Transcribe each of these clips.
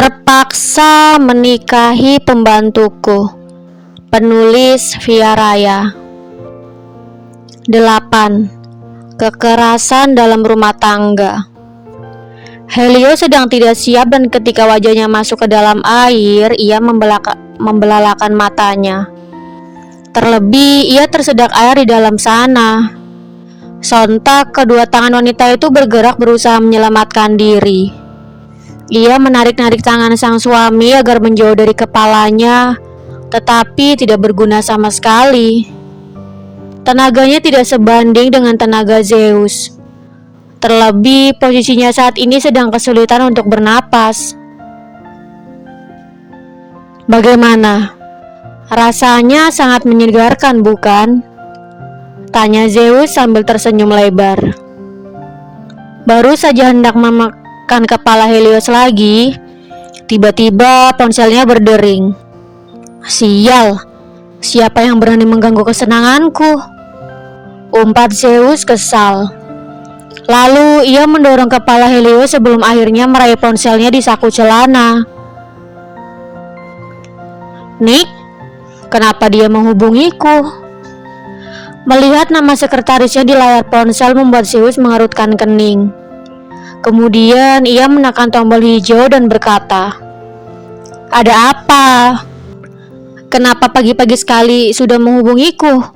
Terpaksa menikahi pembantuku. Penulis Via Raya. 8. Kekerasan dalam rumah tangga. Helios sedang tidak siap dan ketika wajahnya masuk ke dalam air, ia membelalakan matanya. Terlebih, ia tersedak air di dalam sana. Sontak, kedua tangan wanita itu bergerak berusaha menyelamatkan diri. Ia menarik-narik tangan sang suami agar menjauh dari kepalanya, tetapi tidak berguna sama sekali. Tenaganya tidak sebanding dengan tenaga Zeus. Terlebih, posisinya saat ini sedang kesulitan untuk bernapas. Bagaimana? Rasanya sangat menyegarkan, bukan? Tanya Zeus sambil tersenyum lebar. Baru saja hendak memakan kepala Helios lagi, tiba-tiba ponselnya berdering. Sial, siapa yang berani mengganggu kesenanganku? Umpat Zeus kesal. Lalu ia mendorong kepala Helios sebelum akhirnya meraih ponselnya di saku celana. Nick, kenapa dia menghubungiku? Melihat nama sekretarisnya di layar ponsel membuat Zeus mengerutkan kening. Kemudian ia menekan tombol hijau dan berkata, "Ada apa? Kenapa pagi-pagi sekali sudah menghubungiku?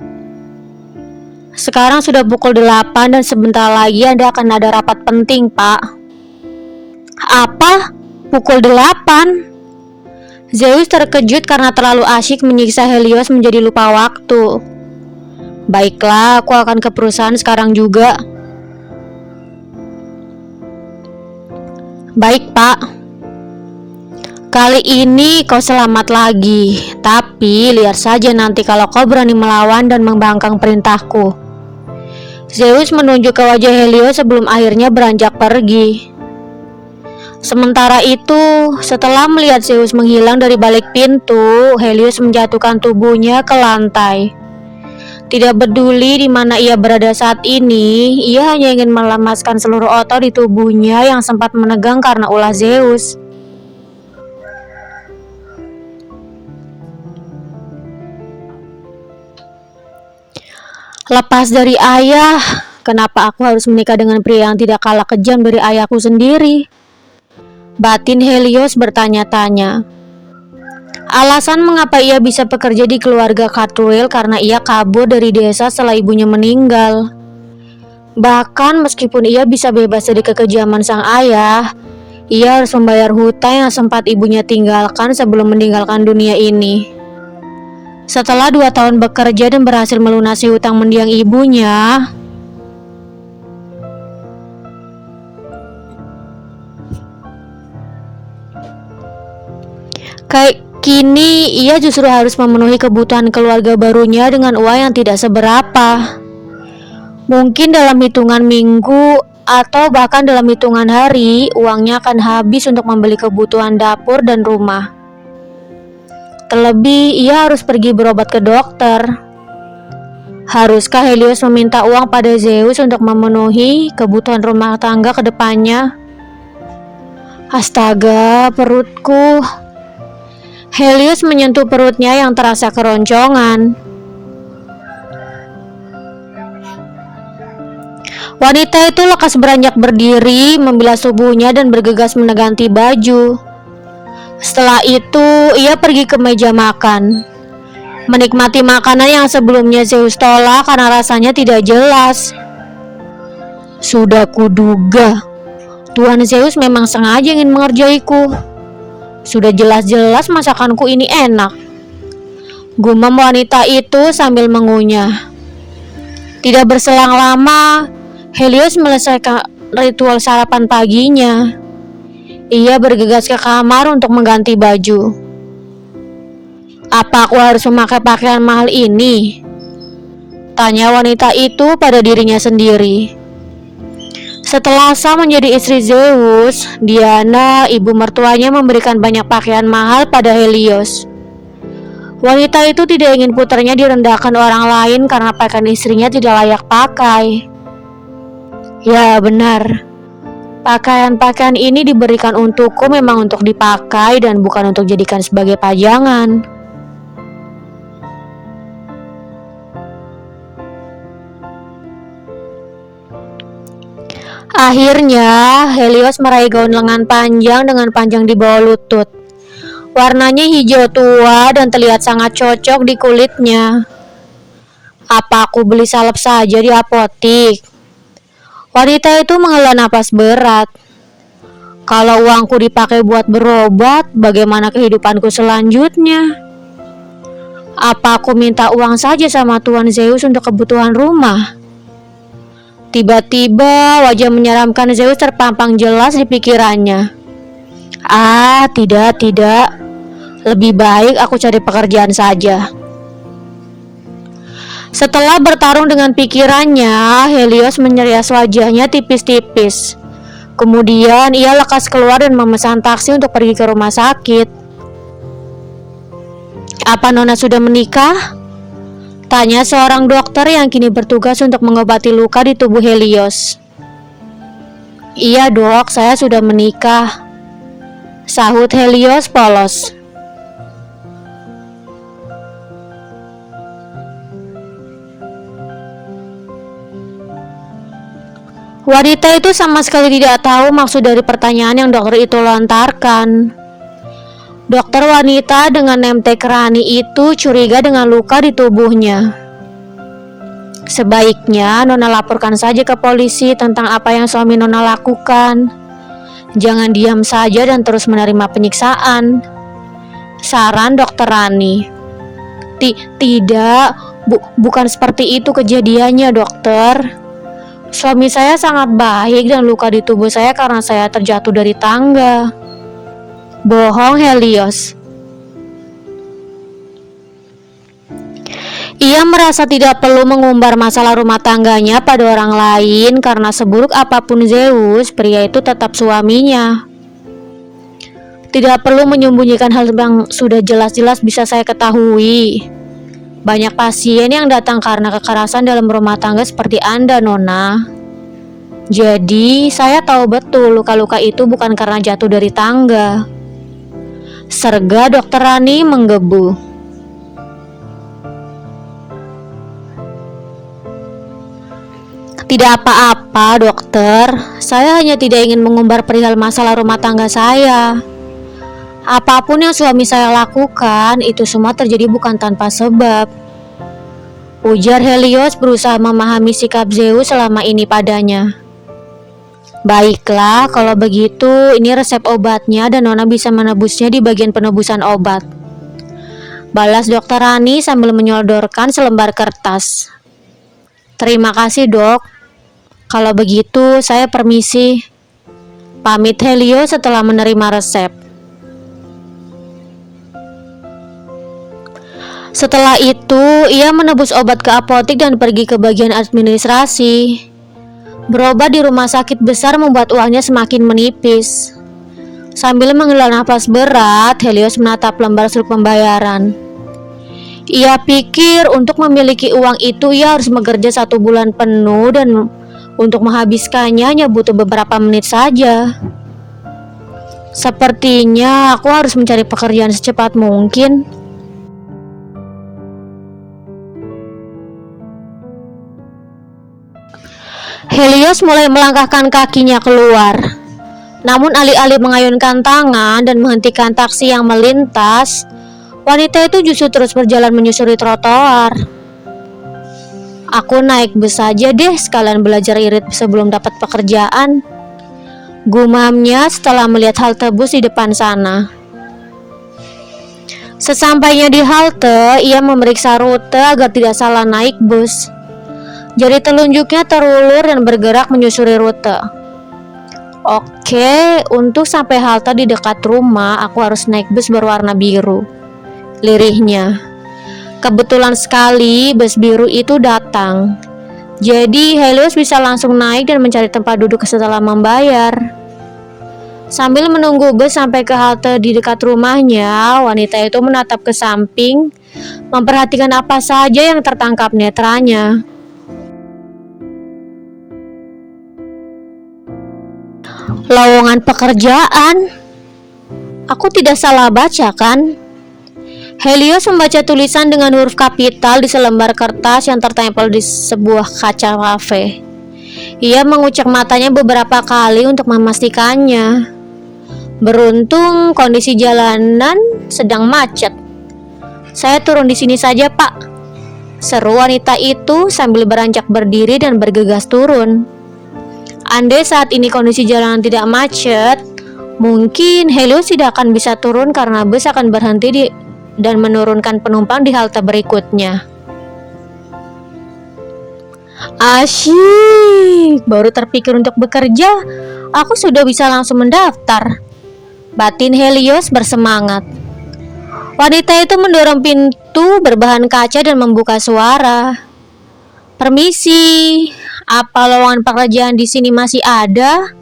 Sekarang sudah pukul 8 dan sebentar lagi Anda akan ada rapat penting, Pak." Apa? Pukul 8? Zeus terkejut karena terlalu asyik menyiksa Helios menjadi lupa waktu. Baiklah, aku akan ke perusahaan sekarang juga. Baik, Pak. Kali ini kau selamat lagi, tapi lihat saja nanti kalau kau berani melawan dan membangkang perintahku. Zeus menunjuk ke wajah Helios sebelum akhirnya beranjak pergi. Sementara itu, setelah melihat Zeus menghilang dari balik pintu, Helios menjatuhkan tubuhnya ke lantai. Tidak peduli di mana ia berada saat ini, ia hanya ingin melemaskan seluruh otot di tubuhnya yang sempat menegang karena ulah Zeus. Lepas dari ayah, kenapa aku harus menikah dengan pria yang tidak kalah kejam dari ayahku sendiri? Batin Helios bertanya-tanya. Alasan mengapa ia bisa bekerja di keluarga Catruil karena ia kabur dari desa setelah ibunya meninggal. Bahkan meskipun ia bisa bebas dari kekejaman sang ayah, ia harus membayar hutang yang sempat ibunya tinggalkan sebelum meninggalkan dunia ini. Setelah 2 tahun bekerja dan berhasil melunasi hutang mendiang ibunya, kini ia justru harus memenuhi kebutuhan keluarga barunya dengan uang yang tidak seberapa. Mungkin dalam hitungan minggu atau bahkan dalam hitungan hari, uangnya akan habis untuk membeli kebutuhan dapur dan rumah. Terlebih, ia harus pergi berobat ke dokter. Haruskah Helios meminta uang pada Zeus untuk memenuhi kebutuhan rumah tangga ke depannya? Astaga, perutku. Helios menyentuh perutnya yang terasa keroncongan. Wanita itu lekas beranjak berdiri, membilas tubuhnya dan bergegas mengganti baju. Setelah itu, ia pergi ke meja makan, menikmati makanan yang sebelumnya Zeus tolak karena rasanya tidak jelas. Sudah kuduga, Tuan Zeus memang sengaja ingin mengerjaiku. Sudah jelas-jelas masakanku ini enak, gumam wanita itu sambil mengunyah. Tidak berselang lama, Helios menyelesaikan ritual sarapan paginya. Ia bergegas ke kamar untuk mengganti baju. Apa aku harus memakai pakaian mahal ini? Tanya wanita itu pada dirinya sendiri. Setelah sah menjadi istri Zeus, Diana, ibu mertuanya, memberikan banyak pakaian mahal pada Helios. Wanita itu tidak ingin putranya direndahkan orang lain karena pakaian istrinya tidak layak pakai. Ya benar, Pakaian-pakaian ini diberikan untukku memang untuk dipakai dan bukan untuk jadikan sebagai pajangan. Akhirnya, Helios meraih gaun lengan panjang dengan panjang di bawah lutut. Warnanya hijau tua dan terlihat sangat cocok di kulitnya. Apa aku beli salep saja di apotik? Wanita itu menghela napas berat. Kalau uangku dipakai buat berobat, bagaimana kehidupanku selanjutnya? Apa aku minta uang saja sama Tuan Zeus untuk kebutuhan rumah? Tiba-tiba wajah menyeramkan Zeus terpampang jelas di pikirannya. Tidak. Lebih baik aku cari pekerjaan saja. Setelah bertarung dengan pikirannya, Helios menyerias wajahnya tipis-tipis. Kemudian ia lekas keluar dan memesan taksi untuk pergi ke rumah sakit. Apa Nona sudah menikah? Tanya seorang dokter yang kini bertugas untuk mengobati luka di tubuh Helios. Iya dok, saya sudah menikah, sahut Helios polos. Wanita itu sama sekali tidak tahu maksud dari pertanyaan yang dokter itu lontarkan. Dokter wanita dengan nemtek Rani itu curiga dengan luka di tubuhnya. Sebaiknya Nona laporkan saja ke polisi tentang apa yang suami Nona lakukan. Jangan diam saja dan terus menerima penyiksaan, saran dokter Rani. Tidak, bukan seperti itu kejadiannya dokter. Suami saya sangat baik dan luka di tubuh saya karena saya terjatuh dari tangga. Bohong Helios. Ia merasa tidak perlu mengumbar masalah rumah tangganya pada orang lain karena seburuk apapun Zeus, pria itu tetap suaminya. Tidak perlu menyembunyikan hal yang sudah jelas-jelas bisa saya ketahui. Banyak pasien yang datang karena kekerasan dalam rumah tangga seperti Anda, Nona. Jadi, saya tahu betul luka-luka itu bukan karena jatuh dari tangga. Serga dokter Rani menggebu. Tidak apa-apa, dokter. Saya hanya tidak ingin mengumbar perihal masalah rumah tangga saya. Apapun yang suami saya lakukan, itu semua terjadi bukan tanpa sebab. Ujar Helios berusaha memahami sikap Zeus selama ini padanya. Baiklah, kalau begitu ini resep obatnya dan Nona bisa menebusnya di bagian penebusan obat. Balas dokter Rani sambil menyodorkan selembar kertas. Terima kasih dok. Kalau begitu saya permisi. Pamit Helios setelah menerima resep. Setelah itu, ia menebus obat ke apotik dan pergi ke bagian administrasi. Berobat di rumah sakit besar membuat uangnya semakin menipis. Sambil menghela nafas berat, Helios menatap lembar slip pembayaran. Ia pikir untuk memiliki uang itu ia harus bekerja 1 bulan penuh dan untuk menghabiskannya hanya butuh beberapa menit saja. Sepertinya aku harus mencari pekerjaan secepat mungkin. Helios mulai melangkahkan kakinya keluar. Namun alih-alih mengayunkan tangan dan menghentikan taksi yang melintas, wanita itu justru terus berjalan menyusuri trotoar. Aku naik bus saja deh sekalian belajar irit sebelum dapat pekerjaan, gumamnya setelah melihat halte bus di depan sana. Sesampainya di halte, ia memeriksa rute agar tidak salah naik bus. Jari telunjuknya terulur dan bergerak menyusuri rute. Oke, untuk sampai halte di dekat rumah, aku harus naik bus berwarna biru, lirihnya. Kebetulan sekali bus biru itu datang. Jadi Helios bisa langsung naik dan mencari tempat duduk setelah membayar. Sambil menunggu bus sampai ke halte di dekat rumahnya, wanita itu menatap ke samping, memperhatikan apa saja yang tertangkap netranya. Lowongan pekerjaan. Aku tidak salah baca kan? Helios membaca tulisan dengan huruf kapital di selembar kertas yang tertempel di sebuah kaca kafe. Ia mengucek matanya beberapa kali untuk memastikannya. Beruntung kondisi jalanan sedang macet. Saya turun di sini saja, Pak, seru wanita itu sambil beranjak berdiri dan bergegas turun. Andai saat ini kondisi jalanan tidak macet, mungkin Helios tidak akan bisa turun karena bus akan berhenti dan menurunkan penumpang di halte berikutnya. Asyik, baru terpikir untuk bekerja, aku sudah bisa langsung mendaftar. Batin Helios bersemangat. Wanita itu mendorong pintu berbahan kaca dan membuka suara. Permisi, apa lowongan pekerjaan di sini masih ada?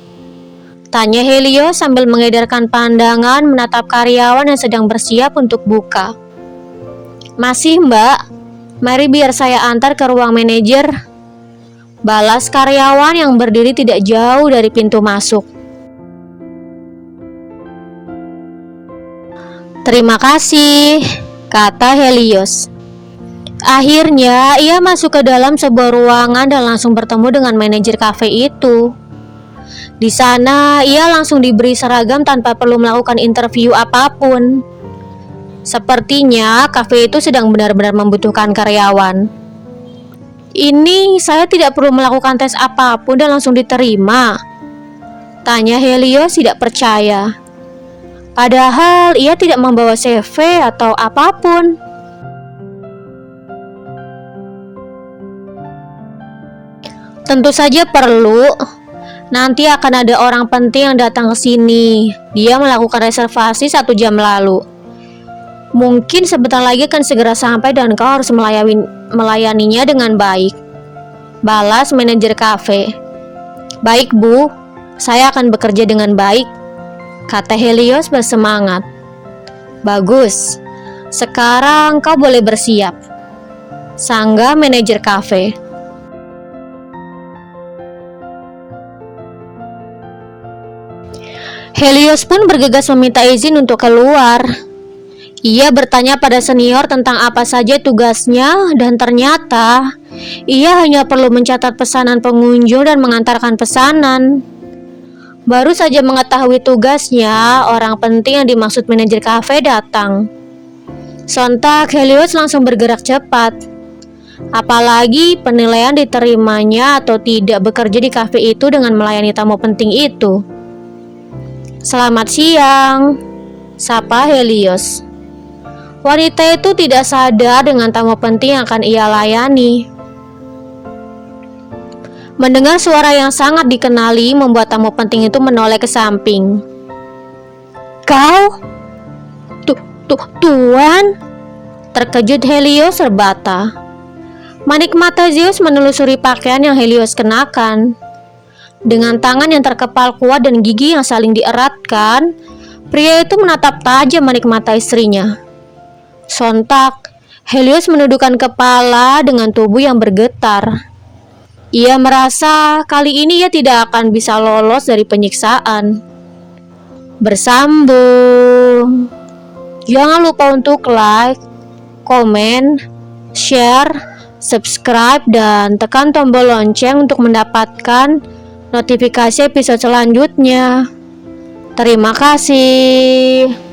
Tanya Helios sambil mengedarkan pandangan menatap karyawan yang sedang bersiap untuk buka. Masih, Mbak. Mari biar saya antar ke ruang manajer. Balas karyawan yang berdiri tidak jauh dari pintu masuk. Terima kasih, kata Helios. Akhirnya ia masuk ke dalam sebuah ruangan dan langsung bertemu dengan manajer kafe itu. Di sana, ia langsung diberi seragam tanpa perlu melakukan interview apapun. Sepertinya kafe itu sedang benar-benar membutuhkan karyawan. Ini saya tidak perlu melakukan tes apapun dan langsung diterima, tanya Helios tidak percaya. Padahal ia tidak membawa CV atau apapun. Tentu saja perlu. Nanti akan ada orang penting yang datang ke sini. Dia melakukan reservasi 1 jam lalu. Mungkin sebentar lagi akan segera sampai dan kau harus melayaninya dengan baik. Balas manajer kafe. Baik, Bu. Saya akan bekerja dengan baik, kata Helios bersemangat. Bagus. Sekarang kau boleh bersiap, sanggah manajer kafe. Helios pun bergegas meminta izin untuk keluar. Ia bertanya pada senior tentang apa saja tugasnya dan ternyata ia hanya perlu mencatat pesanan pengunjung dan mengantarkan pesanan. Baru saja mengetahui tugasnya, orang penting yang dimaksud manajer kafe datang. Sontak Helios langsung bergerak cepat. Apalagi penilaian diterimanya atau tidak bekerja di kafe itu dengan melayani tamu penting itu. Selamat siang, sapa Helios. Wanita itu tidak sadar dengan tamu penting yang akan ia layani. Mendengar suara yang sangat dikenali membuat tamu penting itu menoleh ke samping. Kau? Tuan? Terkejut Helios serbata. Manik mata Zeus menelusuri pakaian yang Helios kenakan. Dengan tangan yang terkepal kuat dan gigi yang saling dieratkan, pria itu menatap tajam manik mata istrinya. Sontak, Helios menundukkan kepala dengan tubuh yang bergetar. Ia merasa kali ini ia tidak akan bisa lolos dari penyiksaan. Bersambung. Jangan lupa untuk like, komen, share, subscribe, dan tekan tombol lonceng untuk mendapatkan notifikasi episode selanjutnya. Terima kasih.